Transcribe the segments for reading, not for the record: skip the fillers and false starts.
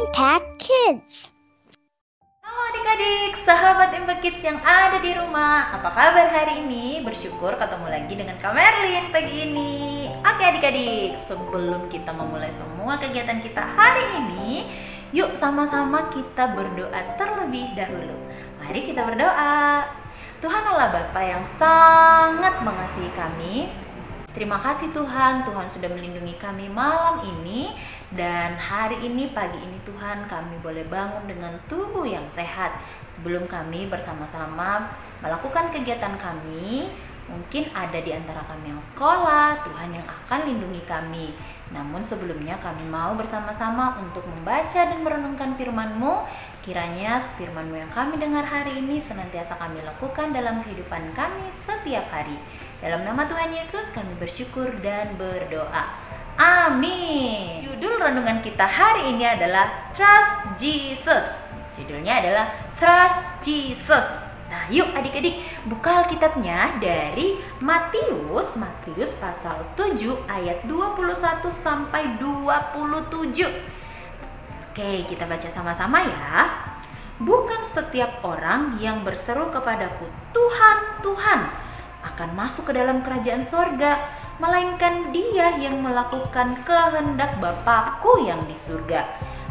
Impact Kids. Halo adik-adik, sahabat Impact Kids yang ada di rumah. Apa kabar hari ini? Bersyukur ketemu lagi dengan Kak Merlin pagi ini. Oke adik-adik, sebelum kita memulai semua kegiatan kita hari ini, yuk sama-sama kita berdoa terlebih dahulu. Mari kita berdoa. Tuhan Allah Bapa yang sangat mengasihi kami, terima kasih Tuhan, Tuhan sudah melindungi kami malam ini. Dan hari ini, pagi ini Tuhan, kami boleh bangun dengan tubuh yang sehat. Sebelum kami bersama-sama melakukan kegiatan kami, mungkin ada di antara kami yang sekolah, Tuhan yang akan lindungi kami. Namun sebelumnya kami mau bersama-sama untuk membaca dan merenungkan firman-Mu. Kiranya firman-Mu yang kami dengar hari ini senantiasa kami lakukan dalam kehidupan kami setiap hari. Dalam nama Tuhan Yesus kami bersyukur dan berdoa. Amin. Judul renungan kita hari ini adalah Trust Jesus. Judulnya adalah Trust Jesus. Nah, yuk adik-adik buka Alkitabnya dari Matius pasal 7 ayat 21 sampai 27. Oke, kita baca sama-sama ya. Bukan setiap orang yang berseru kepadaku, Tuhan, Tuhan, akan masuk ke dalam kerajaan sorga, melainkan dia yang melakukan kehendak Bapakku yang di surga.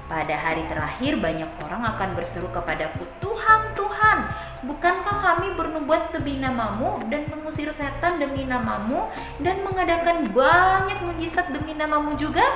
Pada hari terakhir banyak orang akan berseru kepadaku, Tuhan, Tuhan, bukankah kami bernubuat demi namamu dan mengusir setan demi namamu dan mengadakan banyak mujizat demi namamu juga?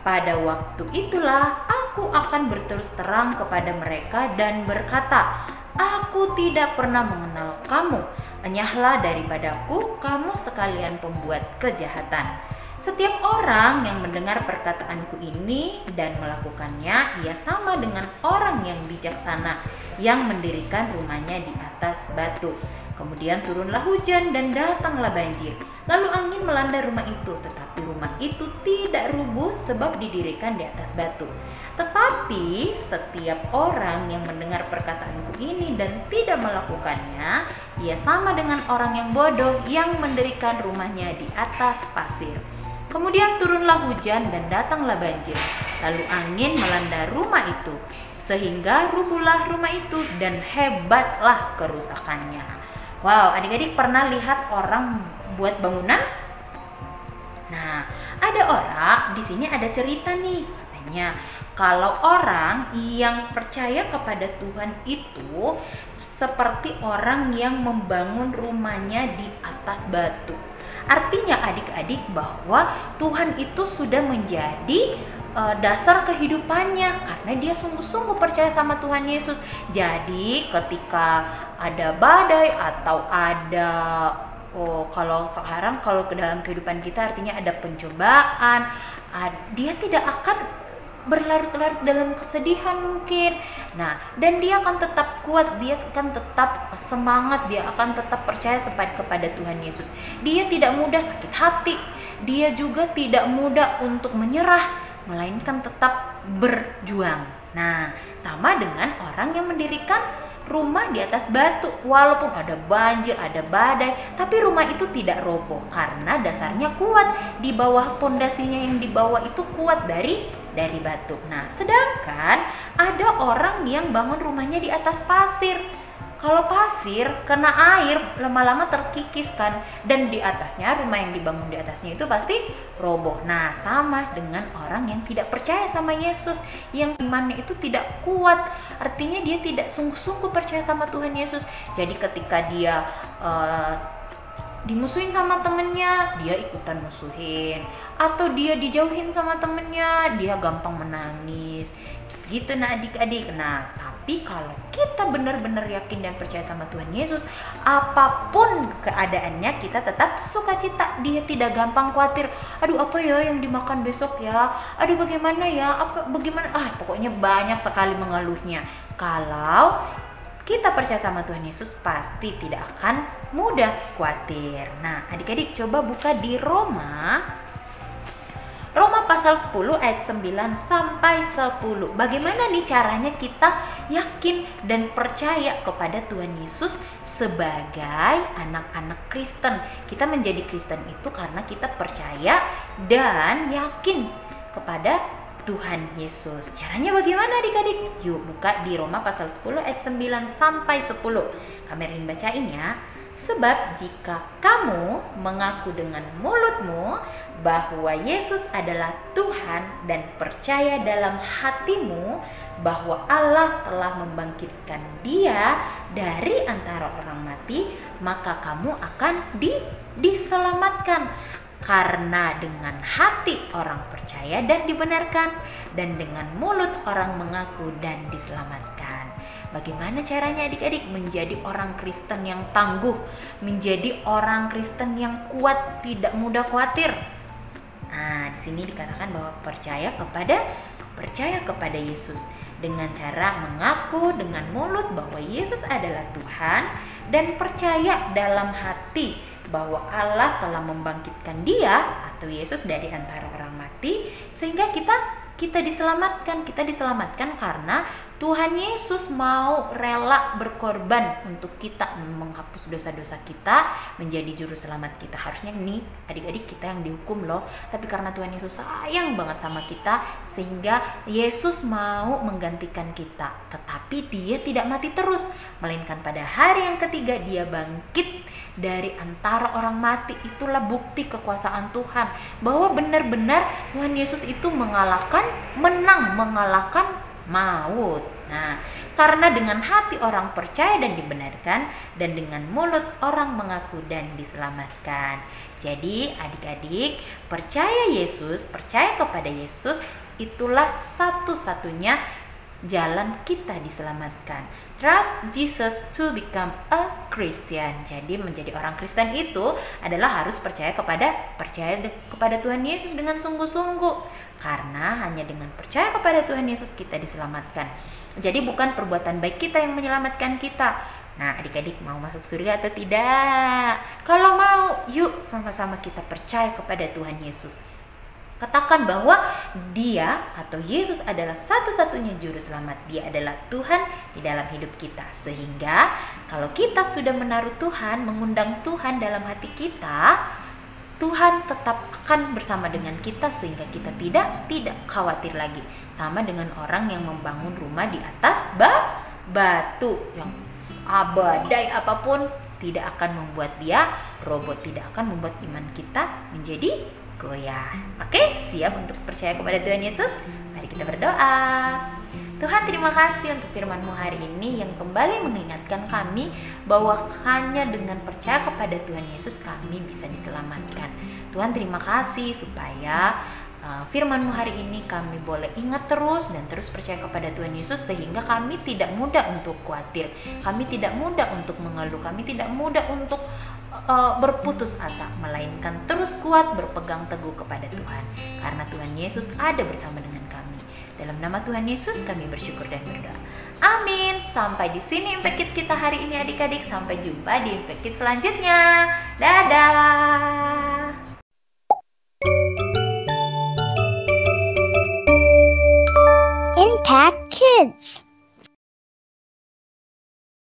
Pada waktu itulah aku akan berterus terang kepada mereka dan berkata, aku tidak pernah mengenal kamu. Enyahlah daripadaku, kamu sekalian pembuat kejahatan. Setiap orang yang mendengar perkataanku ini dan melakukannya, ia sama dengan orang yang bijaksana yang mendirikan rumahnya di atas batu. Kemudian turunlah hujan dan datanglah banjir. Lalu angin melanda rumah itu, tetapi rumah itu tidak rubuh sebab didirikan di atas batu. Tetapi setiap orang yang mendengar perkataanku ini dan tidak melakukannya, ia sama dengan orang yang bodoh yang mendirikan rumahnya di atas pasir. Kemudian turunlah hujan dan datanglah banjir. Lalu angin melanda rumah itu, sehingga rubuhlah rumah itu dan hebatlah kerusakannya. Wow, adik-adik pernah lihat orang buat bangunan? Nah, ada orang di sini ada cerita nih, katanya kalau orang yang percaya kepada Tuhan itu seperti orang yang membangun rumahnya di atas batu. Artinya adik-adik bahwa Tuhan itu sudah menjadi dasar kehidupannya karena dia sungguh-sungguh percaya sama Tuhan Yesus. Jadi ketika ada badai atau ada kalau sekarang kalau ke dalam kehidupan kita artinya ada pencobaan, dia tidak akan berlarut-larut dalam kesedihan mungkin. Nah, dan dia akan tetap kuat, dia akan tetap semangat, dia akan tetap percaya kepada Tuhan Yesus. Dia tidak mudah sakit hati, dia juga tidak mudah untuk menyerah, melainkan tetap berjuang. Nah, sama dengan orang yang mendirikan rumah di atas batu. Walaupun ada banjir, ada badai, tapi rumah itu tidak roboh karena dasarnya kuat. Di bawah pondasinya yang di bawah itu kuat dari batu. Nah, sedangkan ada orang yang bangun rumahnya di atas pasir. Kalau pasir kena air lama-lama terkikis kan, dan di atasnya rumah yang dibangun di atasnya itu pasti roboh. Nah, sama dengan orang yang tidak percaya sama Yesus, yang imannya itu tidak kuat. Artinya dia tidak sungguh-sungguh percaya sama Tuhan Yesus. Jadi ketika dia dimusuhin sama temennya, dia ikutan musuhin. Atau dia dijauhin sama temennya, dia gampang menangis. Gitu nah adik-adik. Nah, tapi kalau kita benar-benar yakin dan percaya sama Tuhan Yesus, apapun keadaannya kita tetap sukacita. Dia tidak gampang khawatir. Aduh, apa ya yang dimakan besok ya? Aduh, bagaimana ya? Bagaimana? Pokoknya banyak sekali mengeluhnya. Kalau kita percaya sama Tuhan Yesus pasti tidak akan mudah khawatir. Nah, adik-adik coba buka di Roma pasal 10 ayat 9 sampai 10. Bagaimana nih caranya kita yakin dan percaya kepada Tuhan Yesus sebagai anak-anak Kristen. Kita menjadi Kristen itu karena kita percaya dan yakin kepada Tuhan Yesus. Caranya bagaimana adik-adik? Yuk buka di Roma pasal 10 ayat 9 sampai 10. Kami ingin bacain ya. Sebab jika kamu mengaku dengan mulutmu bahwa Yesus adalah Tuhan dan percaya dalam hatimu bahwa Allah telah membangkitkan Dia dari antara orang mati, maka kamu akan diselamatkan. Karena dengan hati orang percaya dan dibenarkan, dan dengan mulut orang mengaku dan diselamatkan. Bagaimana caranya adik-adik menjadi orang Kristen yang tangguh, menjadi orang Kristen yang kuat, tidak mudah khawatir? Nah, di sini dikatakan bahwa percaya kepada Yesus dengan cara mengaku dengan mulut bahwa Yesus adalah Tuhan dan percaya dalam hati bahwa Allah telah membangkitkan Dia atau Yesus dari antara orang mati, sehingga kita diselamatkan karena Tuhan Yesus mau rela berkorban untuk kita, menghapus dosa-dosa kita, menjadi juru selamat kita. Harusnya nih adik-adik kita yang dihukum loh, tapi karena Tuhan Yesus sayang banget sama kita, sehingga Yesus mau menggantikan kita. Tetapi Dia tidak mati terus, melainkan pada hari yang ketiga Dia bangkit dari antara orang mati. Itulah bukti kekuasaan Tuhan, bahwa benar-benar Tuhan Yesus itu menang mengalahkan maut. Nah, karena dengan hati orang percaya dan dibenarkan, dan dengan mulut orang mengaku dan diselamatkan. Jadi adik-adik, percaya kepada Yesus, itulah satu-satunya jalan kita diselamatkan. Trust Jesus to become a Christian. Jadi menjadi orang Kristen itu adalah harus percaya kepada Tuhan Yesus dengan sungguh-sungguh. Karena hanya dengan percaya kepada Tuhan Yesus kita diselamatkan. Jadi bukan perbuatan baik kita yang menyelamatkan kita. Nah, adik-adik mau masuk surga atau tidak? Kalau mau, yuk sama-sama kita percaya kepada Tuhan Yesus. Katakan bahwa Dia atau Yesus adalah satu-satunya juru selamat. Dia adalah Tuhan di dalam hidup kita. Sehingga kalau kita sudah menaruh Tuhan, mengundang Tuhan dalam hati kita, Tuhan tetap akan bersama dengan kita, sehingga kita tidak khawatir lagi. Sama dengan orang yang membangun rumah di atas batu, yang badai apapun tidak akan membuat dia roboh, tidak akan membuat iman kita menjadi goyah. Oke, siap untuk percaya kepada Tuhan Yesus? Mari kita berdoa. Tuhan, terima kasih untuk firman-Mu hari ini yang kembali mengingatkan kami bahwa hanya dengan percaya kepada Tuhan Yesus kami bisa diselamatkan. Tuhan, terima kasih supaya firman-Mu hari ini kami boleh ingat terus dan terus percaya kepada Tuhan Yesus, sehingga kami tidak mudah untuk khawatir, kami tidak mudah untuk mengeluh, kami tidak mudah untuk berputus asa, melainkan terus kuat berpegang teguh kepada Tuhan, karena Tuhan Yesus ada bersama dengan kami. Dalam nama Tuhan Yesus kami bersyukur dan berdoa. Amin. Sampai di sini Impact Kids kita hari ini adik-adik. Sampai jumpa di Impact Kids selanjutnya. Dadah. Impact Kids.